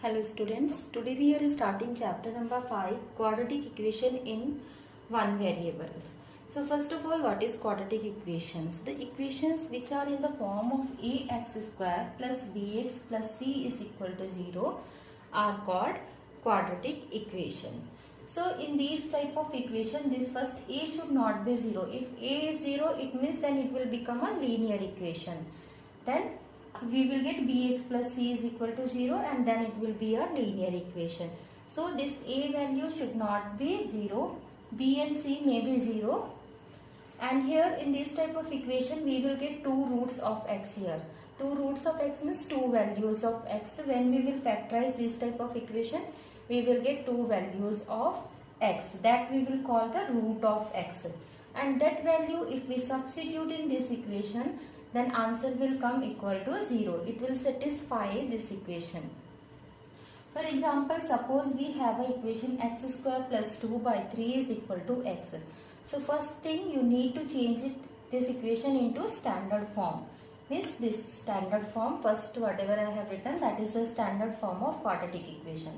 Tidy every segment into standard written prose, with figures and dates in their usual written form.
Hello students, today we are starting chapter number 5, quadratic equation in one variables. So first of all, what is quadratic equations? The equations which are in the form of ax square plus bx plus c is equal to 0 are called quadratic equation. So in these type of equation, this first a should not be 0. If a is 0, it means then it will become a linear equation. Then we will get bx plus c is equal to 0 and then it will be a linear equation. So this a value should not be 0, b and c may be 0, and here in this type of equation we will get 2 roots of x here. 2 roots of x means 2 values of x. When we will factorize this type of equation, we will get 2 values of x, that we will call the root of x, and that value if we substitute in this equation, then answer will come equal to 0. It will satisfy this equation. For example, suppose we have a equation x square plus 2 by 3 is equal to x. So first thing you need to change this equation into standard form. Means this standard form, first whatever I have written, that is the standard form of quadratic equation.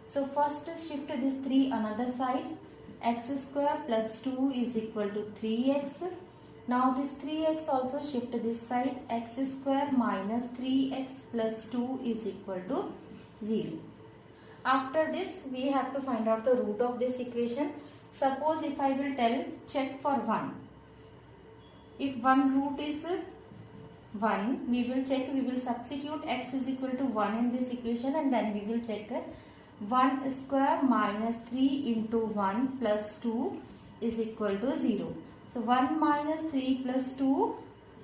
So first shift this 3 another side. X square plus 2 is equal to 3x. Now this 3x also shift this side. X square minus 3x plus 2 is equal to 0. After this we have to find out the root of this equation. Suppose if I will tell check for 1. If one root is 1, we will check, we will substitute x is equal to 1 in this equation and then we will check 1 square minus 3 into 1 plus 2 is equal to 0. So 1 minus 3 plus 2,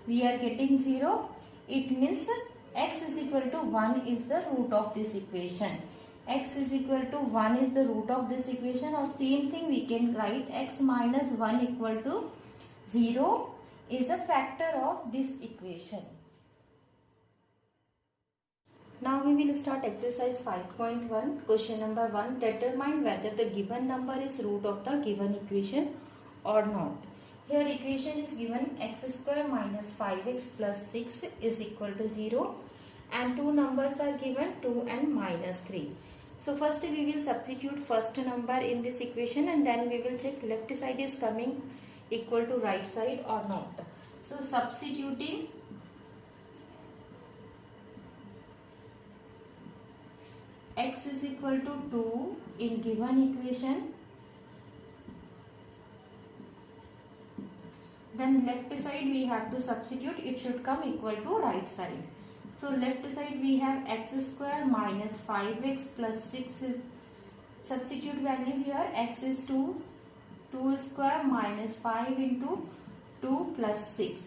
we are getting 0. It means x is equal to 1 is the root of this equation. X is equal to 1 is the root of this equation, or same thing we can write x minus 1 equal to 0 is a factor of this equation. Now we will start exercise 5.1. Question number 1. Determine whether the given number is root of the given equation or not. Here equation is given x square minus 5x plus 6 is equal to 0 and two numbers are given 2 and minus 3. So first we will substitute first number in this equation and then we will check left side is coming equal to right side or not. So substituting x is equal to 2 in given equation, then left side we have to substitute, it should come equal to right side. So left side we have x square minus 5x plus 6 is substitute value here, x is 2, 2 square minus 5 into 2 plus 6.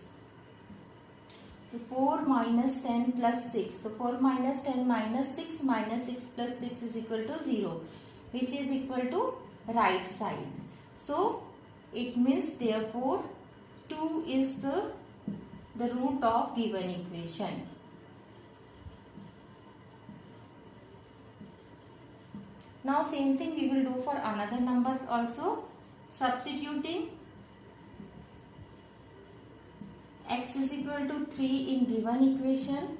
So 4 minus 10 plus 6. So 4 minus 10 minus 6 plus 6 is equal to 0, which is equal to right side. So it means therefore 2 is the root of given equation. Now same thing we will do for another number also. Substituting x is equal to 3 in given equation.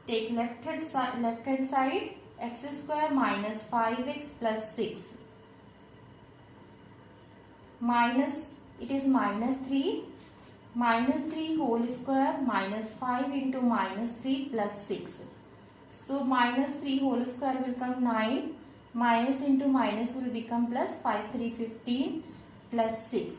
Take left hand side x square minus 5x plus 6. Minus, it is minus 3. Minus 3 whole square minus 5 into minus 3 plus 6. So minus 3 whole square will come 9. Minus into minus will become plus, 5 3 15 plus 6.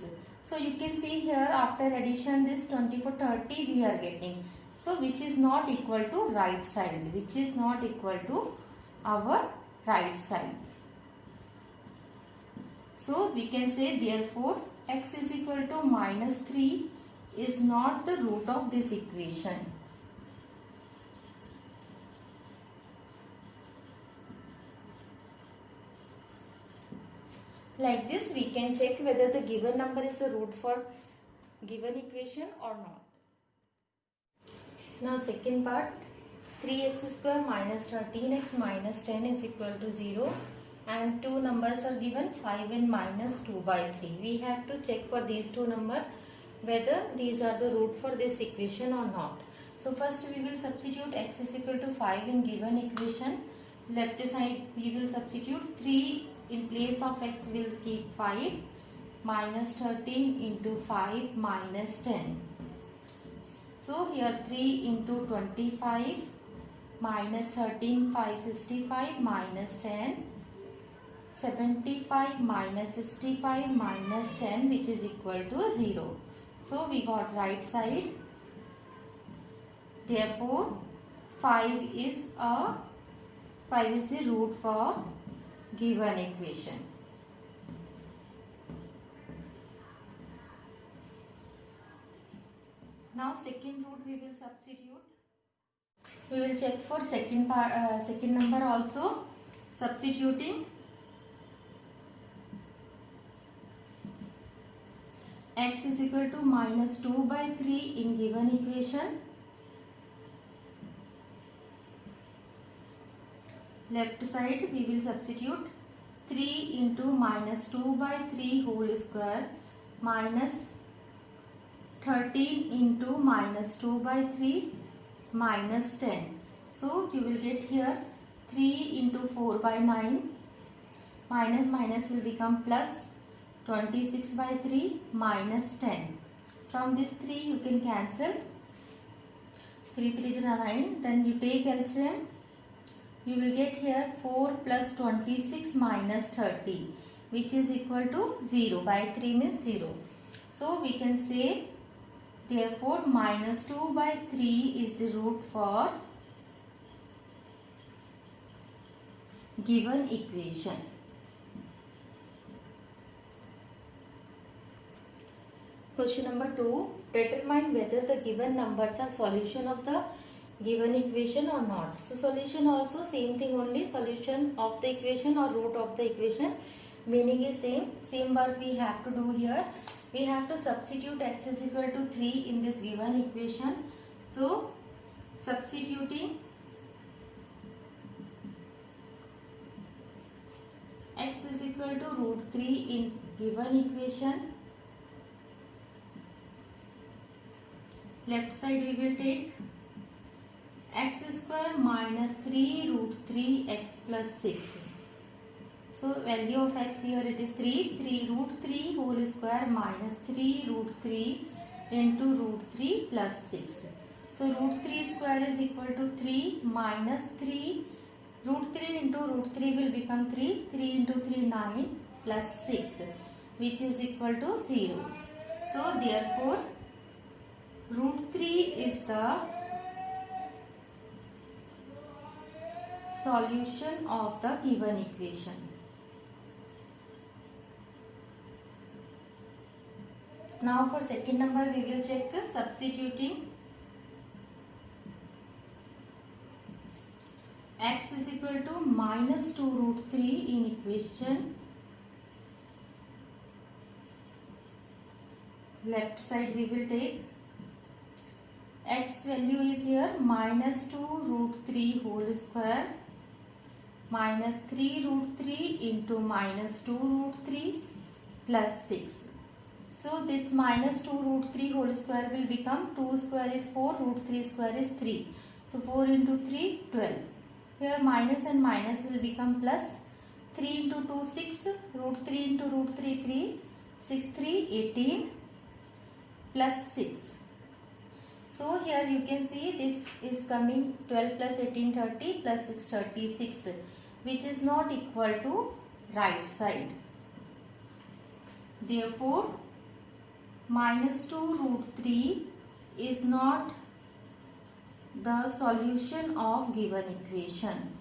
So you can see here after addition this 24 30 we are getting. So which is not equal to right side, which is not equal to our right side. So we can say therefore x is equal to minus 3 is not the root of this equation. Like this we can check whether the given number is the root for given equation or not. Now second part, 3x square minus 13x minus 10 is equal to 0 and two numbers are given 5 and minus 2 by 3. We have to check for these two numbers whether these are the root for this equation or not. So first we will substitute x is equal to 5 in given equation. Left side we will substitute 3 in place of x, will keep 5 minus 13 into 5 minus 10. So here 3 into 25 minus 13, 565 minus 10, 75 minus 65 minus 10, which is equal to 0. So we got right side. Therefore 5 is the root for given equation. Now second root we will substitute. We will check for second number also. Substituting x is equal to minus 2 by 3 in given equation. Left side we will substitute 3 into minus 2 by 3 whole square minus 13 into minus 2 by 3 minus 10. So you will get here 3 into 4 by 9, minus minus will become plus, 26 by 3 minus 10. From this 3 you can cancel, 3 3 is 9, then you take LCM. You will get here 4 plus 26 minus 30, which is equal to 0. By 3 means 0. So we can say therefore minus 2 by 3 is the root for given equation. Question number 2. Determine whether the given numbers are solution of the given equation or not. So solution also same thing only, solution of the equation or root of the equation, meaning is same work we have to do here. We have to substitute x is equal to 3 in this given equation. So substituting x is equal to root 3 in given equation. Left side we will take x square minus 3 root 3 x plus 6. So value of x here it is 3 root 3 whole square minus 3 root 3 into root 3 plus 6. So root 3 square is equal to 3 minus 3 root 3 into root 3 will become 3 into 3 9 plus 6, which is equal to 0. So therefore root 3 is the solution of the given equation. Now for second number we will check substituting x is equal to minus 2 root 3 in equation. Left side we will take x value is here minus 2 root 3 whole square minus 3 root 3 into minus 2 root 3 plus 6. So this minus 2 root 3 whole square will become 2 square is 4, root 3 square is 3. So 4 into 3, 12. Here minus and minus will become plus. 3 into 2, 6, root 3 into root 3, 3, 6, 3, 18 plus 6. So here you can see this is coming 12 plus 18, 30 plus 6, 36, which is not equal to right side. Therefore minus 2 root 3 is not the solution of given equation.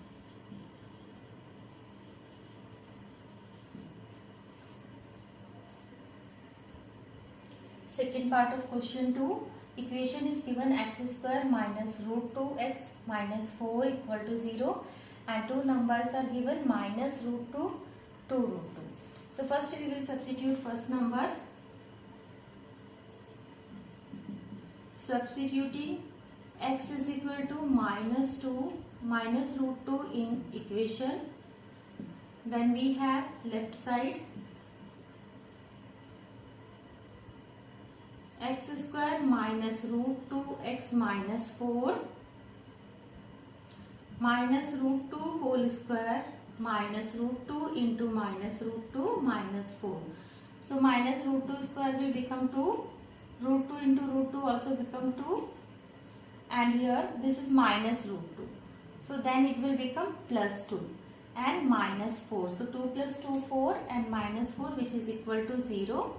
Second part of question 2. Equation is given x square minus root 2x minus 4 equal to 0 and two numbers are given minus root 2, 2 root 2. So first we will substitute first number. Substituting x is equal to minus 2 minus root 2 in equation. Then we have left side x square minus root 2x minus 4 minus root 2 whole square minus root 2 into minus root 2 minus 4. So minus root 2 square will become 2, root 2 into root 2 also become 2, and here this is minus root 2. So then it will become plus 2 and minus 4. So 2 plus 2 4 and minus 4, which is equal to 0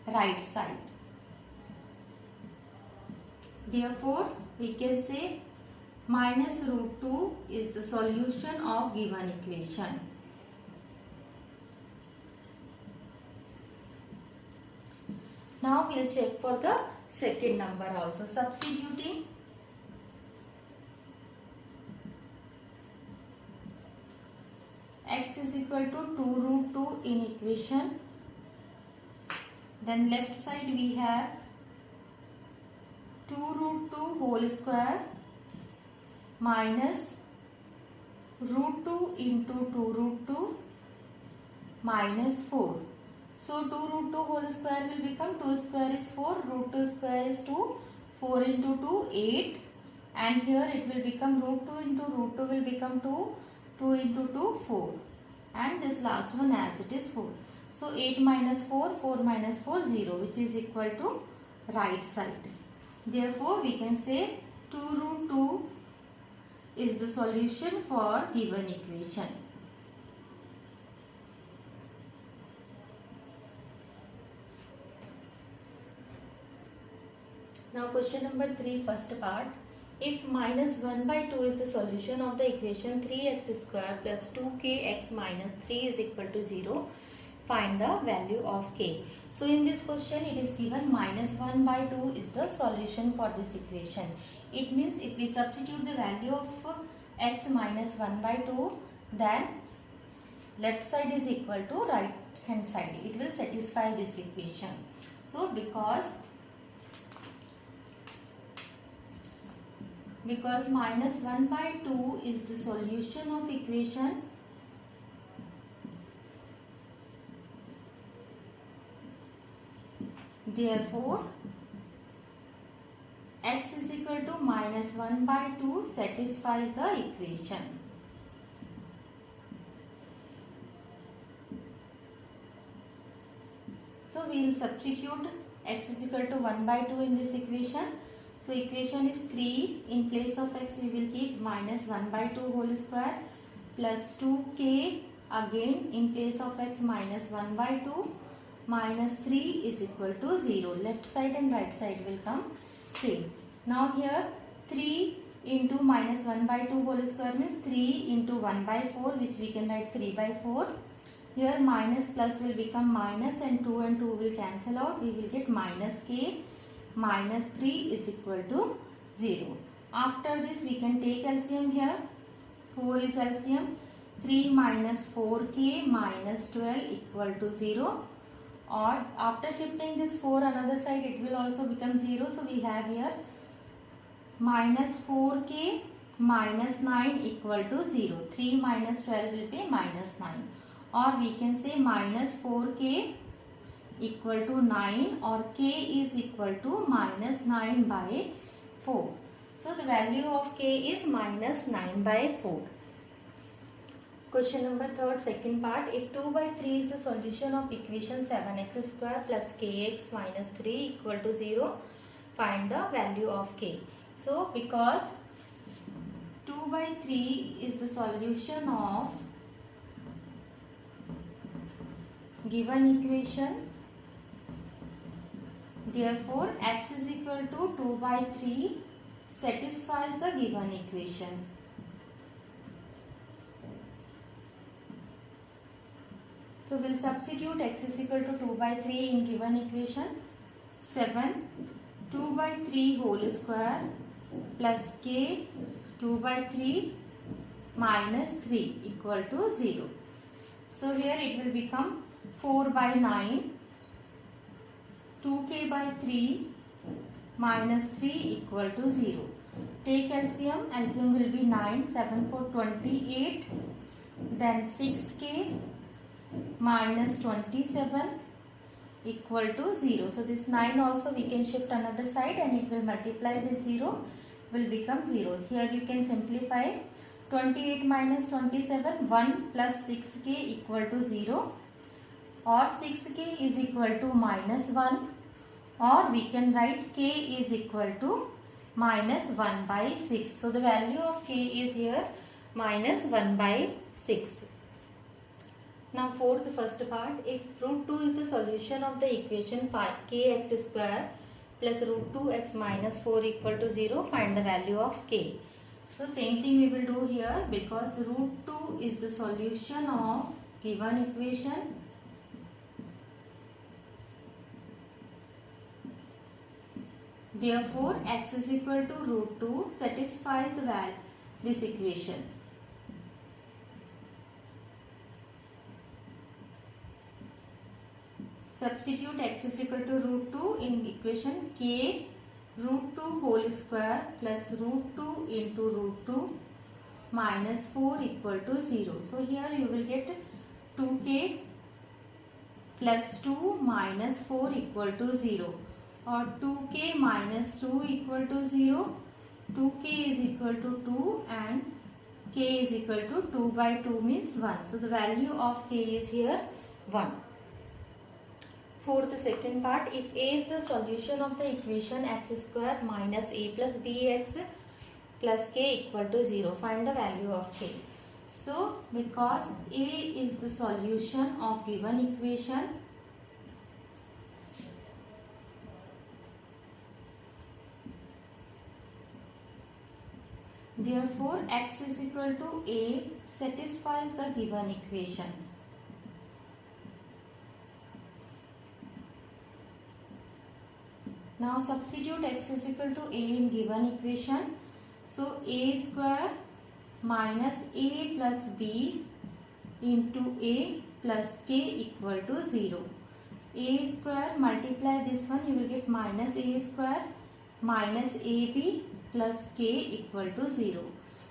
right side. Therefore we can say minus root 2 is the solution of given equation. Now we will check for the second number also. Substituting x is equal to 2 root 2 in equation. Then left side we have 2 root 2 whole square minus root 2 into 2 root 2 minus 4. So 2 root 2 whole square will become 2 square is 4, root 2 square is 2, 4 into 2 8, and here it will become root 2 into root 2 will become 2, 2 into 2 4, and this last one as it is 4. So 8 minus 4, 4 minus 4 0, which is equal to right side. Therefore we can say 2 root 2 is the solution for given equation. Now question number 3, first part. If minus 1 by 2 is the solution of the equation 3x square plus 2kx minus 3 is equal to 0, find the value of k. So in this question it is given minus 1 by 2 is the solution for this equation. It means if we substitute the value of x minus 1 by 2, then left side is equal to right hand side. It will satisfy this equation. So because minus 1 by 2 is the solution of equation, therefore x is equal to minus 1 by 2 satisfies the equation. So we will substitute x is equal to 1 by 2 in this equation. So equation is 3, in place of x we will keep minus 1 by 2 whole square plus 2k, again in place of x minus 1 by 2 minus 3 is equal to 0. Left side and right side will come same. Now here 3 into minus 1 by 2 whole square means 3 into 1 by 4, which we can write 3 by 4. Here minus plus will become minus and 2 will cancel out. We will get minus k minus 3 is equal to 0. After this we can take LCM here. 4 is LCM. 3 minus 4k minus 12 equal to 0. Or after shifting this 4 another side it will also become 0. So we have here minus 4k minus 9 equal to 0. 3 minus 12 will be minus 9. Or we can say minus 4k equal to 9, or k is equal to minus 9 by 4. So the value of k is minus 9 by 4. Question number 3, second part. If 2 by 3 is the solution of equation 7x square plus kx minus 3 equal to 0, find the value of k. So because 2 by 3 is the solution of given equation, therefore x is equal to 2 by 3 satisfies the given equation. So we will substitute x is equal to 2 by 3 in given equation. 7 2 by 3 whole square plus k 2 by 3 minus 3 equal to 0. So here it will become 4 by 9, 2k by 3 minus 3 equal to 0. Take LCM. LCM will be 9, 7 for 28, then 6k minus 27 equal to 0. So this 9 also we can shift another side and it will multiply with 0, will become 0. Here you can simplify 28 minus 27, 1 plus 6k equal to 0, or 6k is equal to minus 1, or we can write k is equal to minus 1 by 6. So the value of k is here minus 1 by 6. Now for the first part, if root 2 is the solution of the equation kx square plus root 2x minus 4 equal to 0, find the value of k. So same thing we will do here, because root 2 is the solution of given equation. Therefore x is equal to root 2 satisfies this equation. Substitute x is equal to root 2 in equation k root 2 whole square plus root 2 into root 2 minus 4 equal to 0. So here you will get 2k plus 2 minus 4 equal to 0, or 2k minus 2 equal to 0, 2k is equal to 2 and k is equal to 2 by 2 means 1. So the value of k is here 1. For the second part, if a is the solution of the equation x square minus a plus bx plus k equal to 0, find the value of k. So because a is the solution of given equation, therefore x is equal to a satisfies the given equation. Now substitute x is equal to a in given equation. So a square minus a plus b into a plus k equal to 0. A square, multiply this one, you will get minus a square minus ab plus k equal to 0.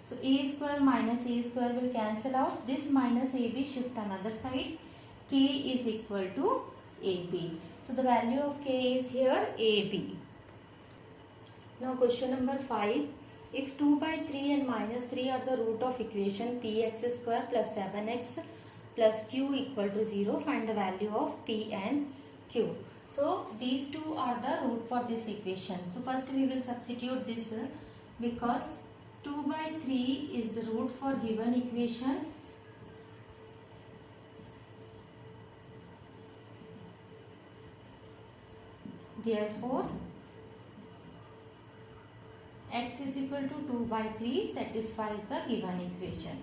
So a square minus a square will cancel out. This minus ab shift another side. K is equal to ab. So the value of k is here ab. Now question number 5. If 2 by 3 and minus 3 are the root of equation px square plus 7x plus q equal to 0, find the value of p and q. So these two are the root for this equation. So first we will substitute this, because 2 by 3 is the root for given equation. Therefore x is equal to 2 by 3 satisfies the given equation.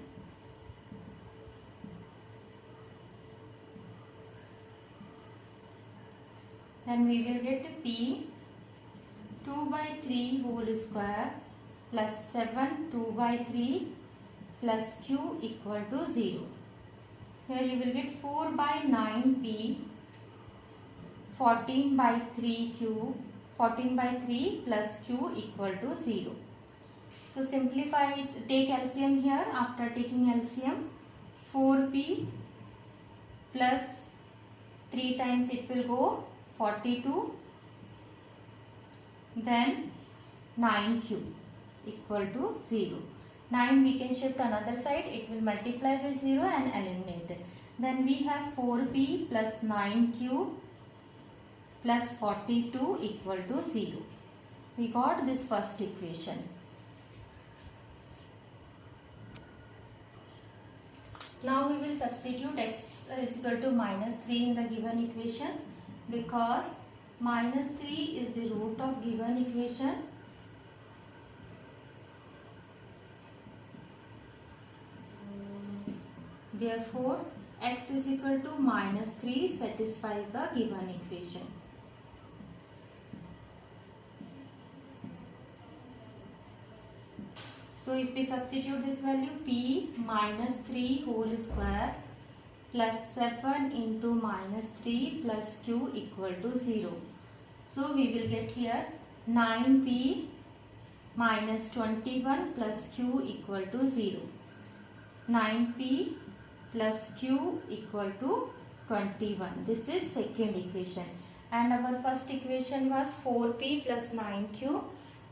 Then we will get p 2 by 3 whole square plus 7 2 by 3 plus q equal to 0. Here you will get 4 by 9p 14 by 3q 14 by 3 plus q equal to 0. So simplify it, take LCM here. After taking LCM, 4p plus 3 times it will go 42, then 9q equal to 0. 9 we can shift another side, it will multiply with 0 and eliminate. Then we have 4p plus 9q plus 42 equal to 0. We got this first equation. Now we will substitute x is equal to minus 3 in the given equation, because minus 3 is the root of given equation. Therefore x is equal to minus 3 satisfies the given equation. So if we substitute this value, p minus 3 whole square plus 7 into minus 3 plus q equal to 0. So we will get here 9p minus 21 plus q equal to 0. 9p plus q equal to 21. This is second equation. and our first equation was 4p plus 9q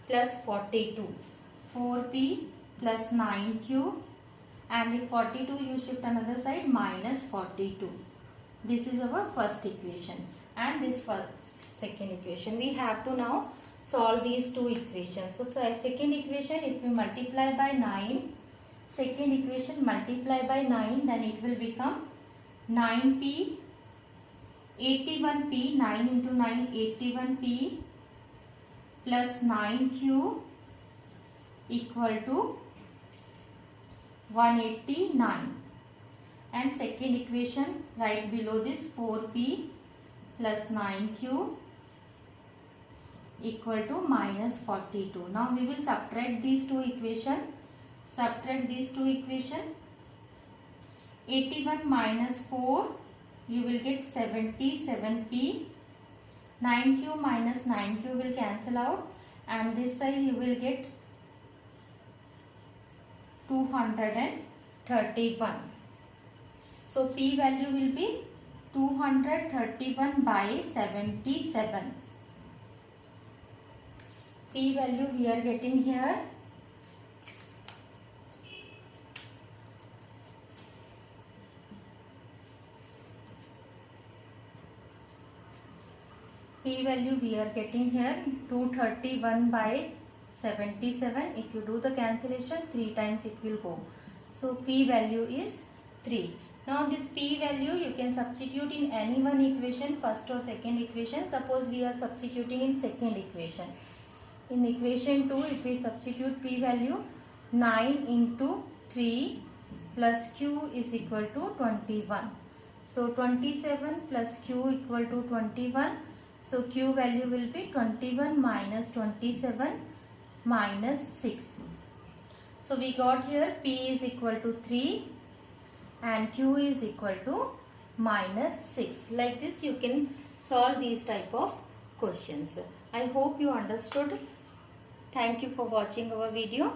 plus 42. 4p plus 9q, and if 42 you shift another side, minus 42. This is our first equation, and this second equation. We have to now solve these two equations. So for second equation, if we multiply by 9, second equation multiply by 9, then it will become 9p, 81p, 9 into 9, 81p plus 9q equal to 189. And second equation right below this, 4p plus 9q equal to minus 42. Now we will subtract these two equations. Subtract these two equations. 81 minus 4, you will get 77p. 9q minus 9q will cancel out, and this side you will get 231. So P value will be 231 by 77. P value we are getting here. P value we are getting here 231 by 77. If you do the cancellation, 3 times it will go. So P value is 3. Now this P value you can substitute in any one equation, first or second equation. Suppose we are substituting in second equation. In equation 2, if we substitute P value, 9 into 3 plus Q is equal to 21. So 27 plus Q equal to 21. So Q value will be 21 minus 27 minus 6. So we got here P is equal to 3 and Q is equal to minus 6. Like this you can solve these type of questions. I hope you understood. Thank you for watching our video.